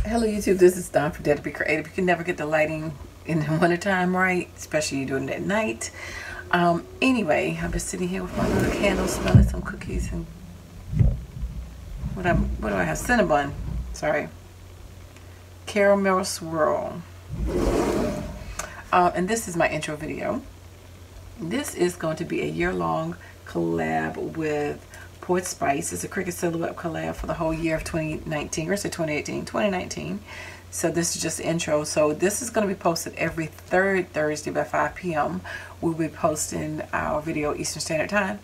Hello YouTube, this is Dawn for DaretoBeCreative. You can never get the lighting in the wintertime right, especially doing it at night. Anyway, I've been sitting here with my little candle, smelling some cookies and what do I have? Cinnabon. Sorry. Caramel swirl. And this is my intro video. This is going to be a year-long collab with Poetspice. It's a Cricut silhouette collab for the whole year of 2019, or is it 2018? 2019. So this is just the intro. So this is going to be posted every third Thursday by 5 p.m. We'll be posting our video Eastern Standard Time.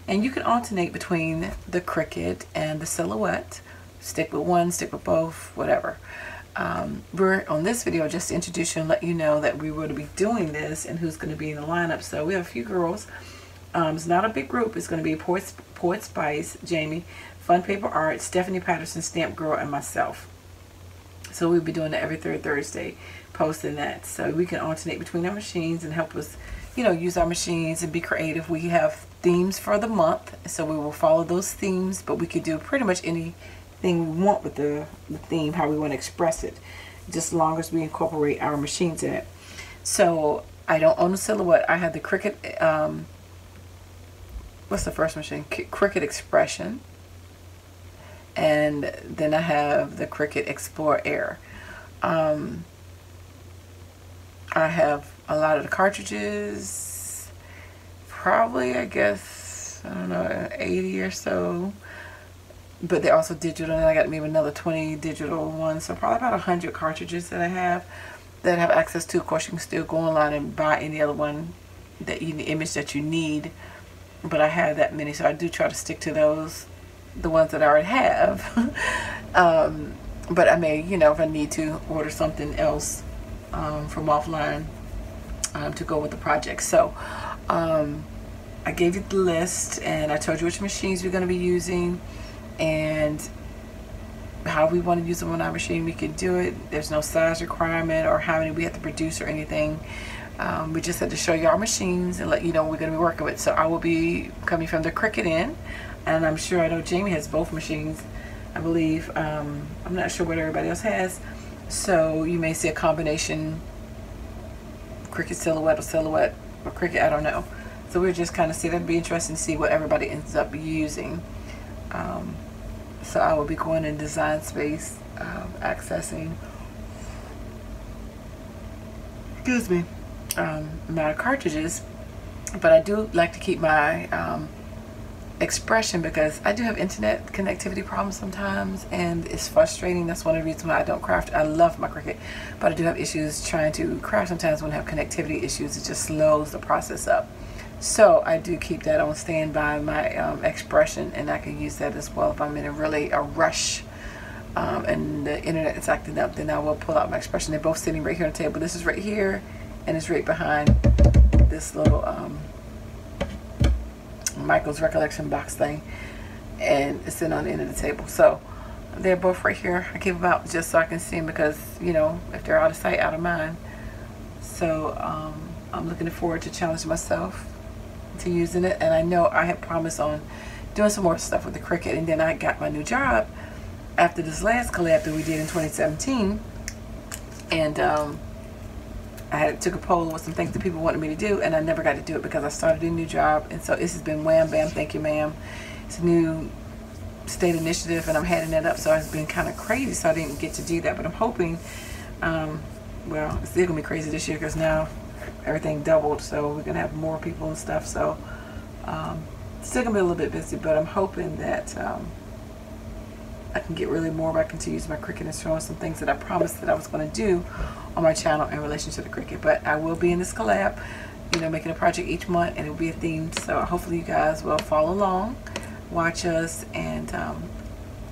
And you can alternate between the Cricut and the silhouette. Stick with one, stick with both, whatever. We're on this video just to introduce you and let you know that we will be doing this and who's going to be in the lineup. So we have a few girls. It's not a big group. It's going to be Poetspice, Jamie, Fun Paper Art, Stephanie Petterson, stmpgrl, and myself. So we'll be doing that every third Thursday, posting that. So we can alternate between our machines and help us, you know, use our machines and be creative. We have themes for the month, so we will follow those themes, but we could do pretty much anything we want with the theme, how we want to express it, just as long as we incorporate our machines in it. So I don't own a silhouette. I have the Cricut, what's the first machine? Cricut Expression. And then I have the Cricut Explore Air. I have a lot of the cartridges, probably, I guess, I don't know, 80 or so. But they're also digital, and I got maybe another 20 digital ones. So probably about 100 cartridges that I have access to. Of course, you can still go online and buy any other one, that the image that you need. But I have that many, so I do try to stick to those, the ones that I already have. But I may, you know, if I need to, order something else from offline to go with the project. So I gave you the list, and I told you which machines we're going to be using and how we want to use them on our machine. We can do it. There's no size requirement or how many we have to produce or anything. We just had to show you our machines and let you know what we're going to be working with. So I will be coming from the Cricut end, and I'm sure, I know Jamie has both machines, I believe. I'm not sure what everybody else has. So you may see a combination Cricut silhouette or Cricut, I don't know. So we're just kind of see, that'd be interesting to see what everybody ends up using. So I will be going in design space, accessing, excuse me, my cartridges. But I do like to keep my expression, because I do have internet connectivity problems sometimes, and it's frustrating. That's one of the reasons why I don't craft. I love my Cricut, but I do have issues trying to craft sometimes when I have connectivity issues. It just slows the process up. So I do keep that on standby, my expression, and I can use that as well if I'm in a rush and the internet is acting up. Then I will pull out my expression. They're both sitting right here on the table. This is right here, and it's right behind this little Michael's recollection box thing, and it's sitting on the end of the table. So they're both right here. I keep them out just so I can see them, because, you know, if they're out of sight, out of mind. So I'm looking forward to challenging myself to using it. And I know I had promised on doing some more stuff with the Cricut, and then I got my new job after this last collab that we did in 2017, and I took a poll with some things that people wanted me to do, and I never got to do it because I started a new job. And so this has been wham bam, thank you ma'am. It's a new state initiative, and I'm heading it up, so it's been kind of crazy, so I didn't get to do that. But I'm hoping, well, it's still gonna be crazy this year because now everything doubled, so we're gonna have more people and stuff. So still gonna be a little bit busy, but I'm hoping that I can get really more back into using my Cricut and showing some things that I promised that I was going to do on my channel in relation to the Cricut. But I will be in this collab, you know, making a project each month, and it will be a theme. So hopefully you guys will follow along, watch us, and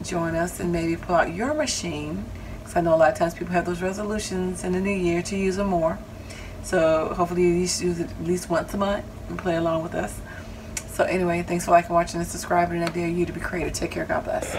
join us, and maybe pull out your machine, because I know a lot of times people have those resolutions in the new year to use them more. So hopefully you use it at least once a month and play along with us. So anyway, thanks for liking, watching, and subscribing, and I dare you to be creative. Take care. God bless.